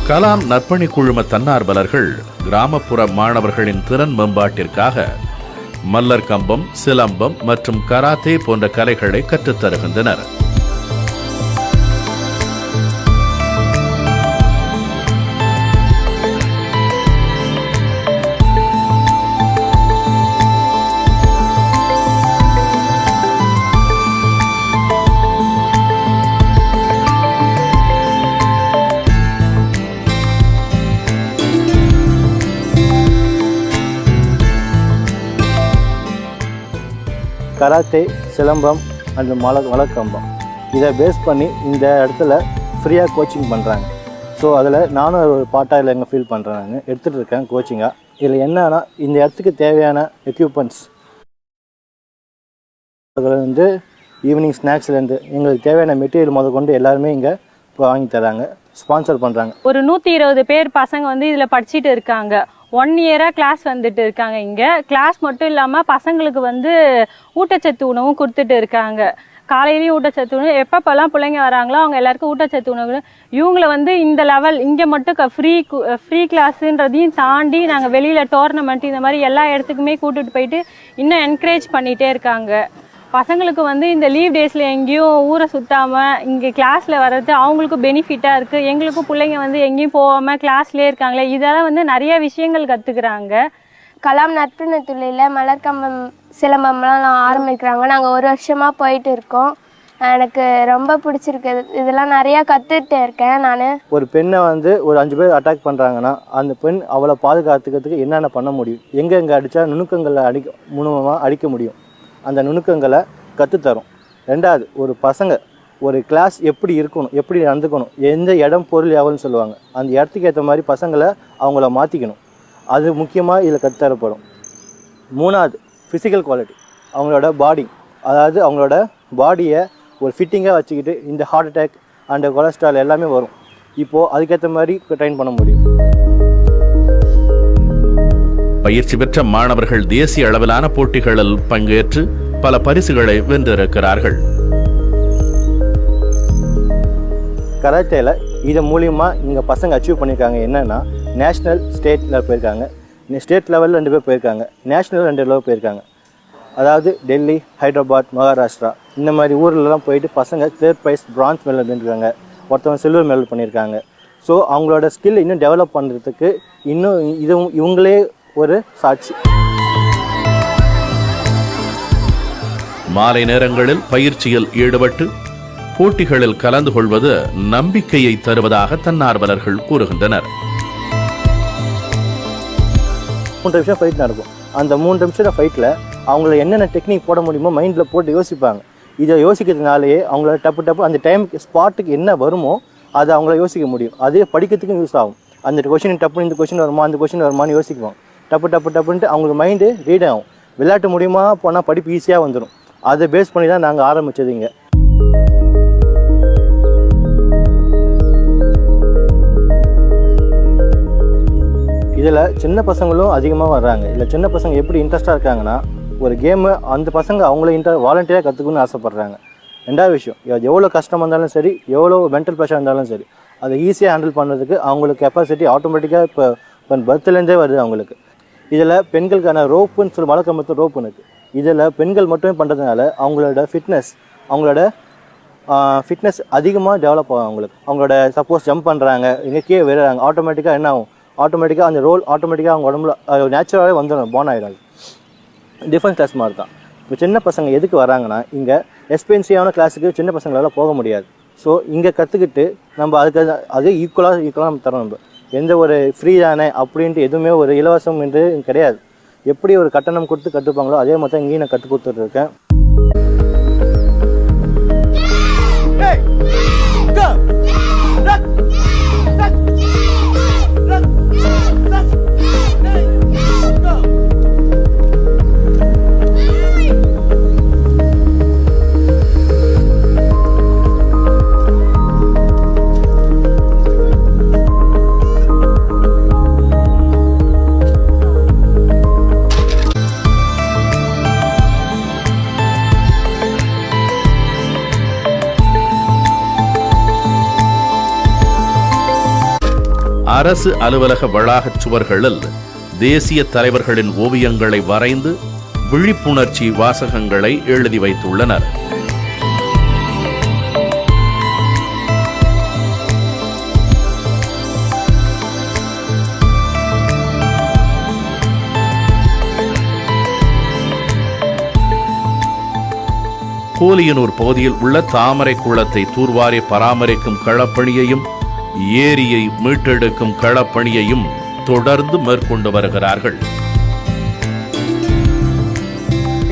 கலாம் நற்பணி குழும தன்னார்வலர்கள் கிராமப்புற மாணவர்களின் திறன் மேம்பாட்டிற்காக மல்லர் கம்பம், சிலம்பம் மற்றும் கராத்தே போன்ற கலைகளை கற்றுத்தருகின்றனர். கராத்தே, சிலம்பம் அண்ட் மலக்கம்பம் இதை பேஸ் பண்ணி இந்த இடத்துல ஃப்ரீயாக கோச்சிங் பண்ணுறாங்க. ஸோ அதில் நானும் ஒரு பார்ட்டாக இல்லை எங்கே ஃபீல் பண்ணுறேன். நான் எடுத்துகிட்டு இருக்கேன் கோச்சிங்காக. இதில் என்னன்னா இந்த இடத்துக்கு தேவையான எக்யூப்மெண்ட்ஸ் அதில் வந்து ஈவினிங் ஸ்நாக்ஸ்லேருந்து எங்களுக்கு தேவையான மெட்டீரியல் முதற்கொண்டு எல்லாருமே இங்கே வாங்கி தராங்க, ஸ்பான்சர் பண்ணுறாங்க. ஒரு 120 பேர் பசங்க வந்து இதில் படிச்சுட்டு இருக்காங்க. 1 இயராக கிளாஸ் வந்துட்டு இருக்காங்க. இங்கே கிளாஸ் மட்டும் இல்லாமல் பசங்களுக்கு வந்து ஊட்டச்சத்து உணவும் கொடுத்துட்டு இருக்காங்க. காலையிலையும் ஊட்டச்சத்து உணவு, எப்பப்பெல்லாம் பிள்ளைங்க வராங்களோ அவங்க எல்லாருக்கும் ஊட்டச்சத்து உணவு. இவங்களை வந்து இந்த லெவல் இங்கே மட்டும் ஃப்ரீ கிளாஸுன்றதையும் தாண்டி நாங்கள் வெளியில் டோர்னமெண்ட் இந்த மாதிரி எல்லா இடத்துக்குமே கூட்டிகிட்டு போயிட்டு இன்னும் என்கரேஜ் பண்ணிகிட்டே இருக்காங்க. பசங்களுக்கு வந்து இந்த லீவ் டேஸில் எங்கேயும் ஊரை சுற்றாமல் இங்கே கிளாஸில் வர்றது அவங்களுக்கும் பெனிஃபிட்டாக இருக்குது. எங்களுக்கும் பிள்ளைங்க வந்து எங்கேயும் போகாமல் கிளாஸ்லேயே இருக்காங்களே, இதெல்லாம் வந்து நிறைய விஷயங்கள் கற்றுக்குறாங்க. கலாம் நற்பணி துறையில் மலர்கம்பம், சிலம்பம்லாம் ஆரம்பிக்கிறாங்க. நாங்கள் 1 வருஷமாக போயிட்டு இருக்கோம். எனக்கு ரொம்ப பிடிச்சிருக்கு. இதெல்லாம் நிறையா கற்றுக்கிட்டே இருக்கேன். நான் ஒரு பெண்ணை வந்து ஒரு 5 பேர் அட்டாக் பண்ணுறாங்கன்னா அந்த பெண் அவளை பாதுகாத்துக்கிறதுக்கு என்னென்ன பண்ண முடியும், எங்கே அடித்தா நுணுக்கங்களை மூலமாக அடிக்க முடியும், அந்த நுணுக்கங்களை கற்றுத்தரும். 2வது, ஒரு பசங்க ஒரு கிளாஸ் எப்படி இருக்கணும், எப்படி நடந்துக்கணும், எந்த இடம் பொருள் எவ்வளோன்னு சொல்லுவாங்க, அந்த இடத்துக்கு ஏற்ற மாதிரி பசங்களை அவங்கள மாற்றிக்கணும். அது முக்கியமாக இதில் கற்றுத்தரப்படும். 3வது, ஃபிசிக்கல் குவாலிட்டி, அவங்களோட பாடி, அதாவது அவங்களோட பாடியை ஒரு ஃபிட்டிங்காக வச்சுக்கிட்டு இந்த ஹார்ட் அட்டாக் அண்ட் கொலஸ்ட்ரால் எல்லாமே வரும். இப்போது அதுக்கேற்ற மாதிரி ட்ரெயின் பண்ண முடியும். பயிற்சி பெற்ற மாணவர்கள் தேசிய அளவிலான போட்டிகளில் பங்கேற்று பல பரிசுகளை வென்றிருக்கிறார்கள். கராத்தேல இது மூலியமா இங்கே பசங்க அச்சீவ் பண்ணியிருக்காங்க. என்னன்னா நேஷ்னல், ஸ்டேட்டில் போயிருக்காங்க. ஸ்டேட் லெவலில் 2 பேர் போயிருக்காங்க, நேஷ்னல் 2 லெவல் போயிருக்காங்க. அதாவது டெல்லி, ஹைதராபாத், மகாராஷ்டிரா இந்த மாதிரி ஊர்லலாம் போயிட்டு பசங்க 3rd ப்ரைஸ், பிரான்ஸ் மெடல் பண்ணியிருக்காங்க. ஒருத்தவங்க சில்வர் மெடல் பண்ணியிருக்காங்க. ஸோ அவங்களோட ஸ்கில் இன்னும் டெவலப் பண்ணுறதுக்கு இன்னும் இவங்களே ஒரு சாட்சி. மாலை நேரங்களில் பயிற்சியில் ஈடுபட்டு போட்டிகளில் கலந்து கொள்வது நம்பிக்கையை தருவதாக தன்னார்வலர்கள் கூறுகின்றனர். 3 நிமிஷம் ஃபைட் நடக்கும். அந்த 3 நிமிஷம் ஃபைட்டில் அவங்கள என்னென்ன டெக்னிக் போட முடியுமோ மைண்டில் போட்டு யோசிப்பாங்க. இதை யோசிக்கிறதுனாலேயே அவங்கள டப்பு அந்த டைமுக்கு ஸ்பாட்டுக்கு என்ன வருமோ அதை அவங்கள யோசிக்க முடியும். அதே படிக்கிறதுக்கும் யூஸ் ஆகும். அந்த கொஷின் டப்பு இந்த கொஷின் வருமா, அந்த கொஷின் வருமானு யோசிக்குவாங்க. டப்புன்ட்டு அவங்களுக்கு மைண்டு ரீட் ஆகும். விளையாட்டு மூலியமா போனால் படிப்பு ஈஸியாக வந்துடும். அதை பேஸ் பண்ணி தான் நாங்கள் ஆரம்பித்தது இங்கே. இதில் சின்ன பசங்களும் அதிகமாக வர்றாங்க. இதில் சின்ன பசங்க எப்படி இன்ட்ரெஸ்ட்டாக இருக்காங்கன்னா, ஒரு கேமு அந்த பசங்க அவங்கள வாலண்டியராக கற்றுக்கணும்னு ஆசைப்பட்றாங்க. 2வது விஷயம், எவ்வளோ கஷ்டமாக இருந்தாலும் சரி, எவ்வளோ மென்டல் ப்ரெஷர் இருந்தாலும் சரி, அதை ஈஸியாக ஹேண்டில் பண்ணுறதுக்கு அவங்களுக்கு கெப்பாசிட்டி ஆட்டோமேட்டிக்காக இப்போ பர்த்லேருந்தே வருது அவங்களுக்கு. இதில் பெண்களுக்கான ரோப்புன்னு சொல்லி மலக்கம்பத்து ரோப்புன்னு இருக்குது. இதில் பெண்கள் மட்டுமே பண்ணுறதுனால அவங்களோட ஃபிட்னஸ் அதிகமாக டெவலப் ஆகும். அவங்களோட சப்போஸ் ஜம்ப் பண்ணுறாங்க, இங்கே கீழே விழுறாங்க, ஆட்டோமேட்டிக்காக என்ன ஆகும், ஆட்டோமேட்டிக்காக அந்த ரோல் ஆட்டோமேட்டிக்காக அவங்க உடம்புல நேச்சுரலாகவே வந்துடும், போன் ஆகிடாது. டிஃபென்ஸ் டெஸ்ட் மாதிரி தான். இப்போ சின்ன பசங்க எதுக்கு வராங்கன்னா, இங்கே எக்ஸ்பென்சிவான கிளாஸுக்கு சின்ன பசங்களால் போக முடியாது. ஸோ இங்கே கற்றுக்கிட்டு நம்ம அது ஈக்குவலாக நம்ம தரோம். நம்ம எந்த ஒரு ஃப்ரீ தானே அப்படின்ட்டு எதுவுமே ஒரு இலவசம் என்று கிடையாது. எப்படி ஒரு கட்டணம் கொடுத்து கற்றுப்பாங்களோ அதே மாதிரி தான் இங்கேயும் நான் கற்றுக் கொடுத்துட்ருக்கேன். அரசு அலுவலக வளாகச் சுவர்களில் தேசிய தலைவர்களின் ஓவியங்களை வரைந்து விழிப்புணர்ச்சி வாசகங்களை எழுதி வைத்துள்ளனர். கோலியனூர் பகுதியில் உள்ள தாமரை குளத்தை தூர்வாரி பராமரிக்கும் களப்பணியையும் ஏரியை மீட்டெடுக்கும் களப்பணியையும் தொடர்ந்து மேற்கொண்டு வருகிறார்கள்.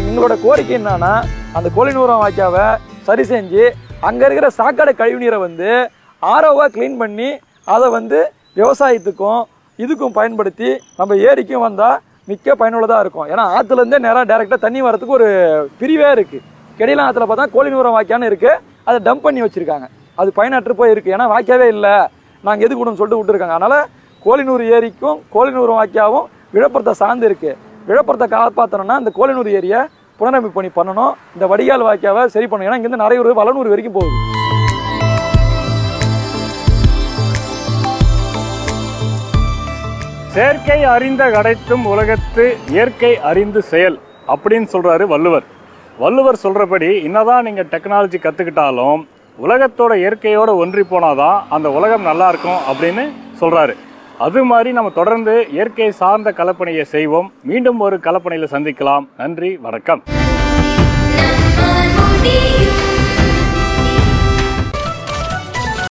எங்களோட கோரிக்கை என்னன்னா, அந்த கோலியனூர் வாய்க்காவை சரி செஞ்சு அங்க இருக்கிற சாக்கடை கழிவுநீரை வந்து ஆரோவா கிளீன் பண்ணி அதை விவசாயத்துக்கும் இதுக்கும் பயன்படுத்தி நம்ம ஏரிக்கும் வந்தா மிக்க பயனுள்ளதாக இருக்கும். ஏன்னா ஆத்துல இருந்தே நேராக டைரக்டா தண்ணி வரதுக்கு ஒரு பிரிவே இருக்கு. கெடிலாம் ஆத்துல பார்த்தா கோலியனூர் வாய்க்கான்னு இருக்கு, அதை டம்ப் பண்ணி வச்சிருக்காங்க. அது பயனற்று போய் இருக்கு. ஏன்னா வாய்க்காவே இல்லை, நாங்கள் எது கூடன்னு சொல்லிட்டு விட்டுருக்காங்க. அதனால கோலியனூர் ஏரிக்கும் கோலியனூர் வாய்க்காவும் விழுப்புரத்தை சார்ந்து இருக்கு. விழுப்புரத்தை காப்பாற்றணும்னா இந்த கோலியனூர் ஏரியை புனரமைப்பு பணி பண்ணணும், இந்த வடிகால் வாய்க்காவை சரி பண்ணணும். ஏன்னா இங்கேருந்து நிறைய வளனூர் வரைக்கும் போகுது. செயற்கை அறிந்த கடைத்தும் உலகத்து இயற்கை அறிந்து செயல் அப்படின்னு சொல்றாரு வள்ளுவர். வள்ளுவர் சொல்றபடி என்னதான் நீங்க டெக்னாலஜி கத்துக்கிட்டாலும் உலகத்தோட இயற்கையோட ஒன்றி போனாதான் அந்த உலகம் நல்லா இருக்கும் அப்படின்னு சொல்றாரு. அது மாதிரி நம்ம தொடர்ந்து இயற்கை சார்ந்த கலப்பணியை செய்வோம். மீண்டும் ஒரு கலப்பணியில சந்திக்கலாம். நன்றி, வணக்கம்.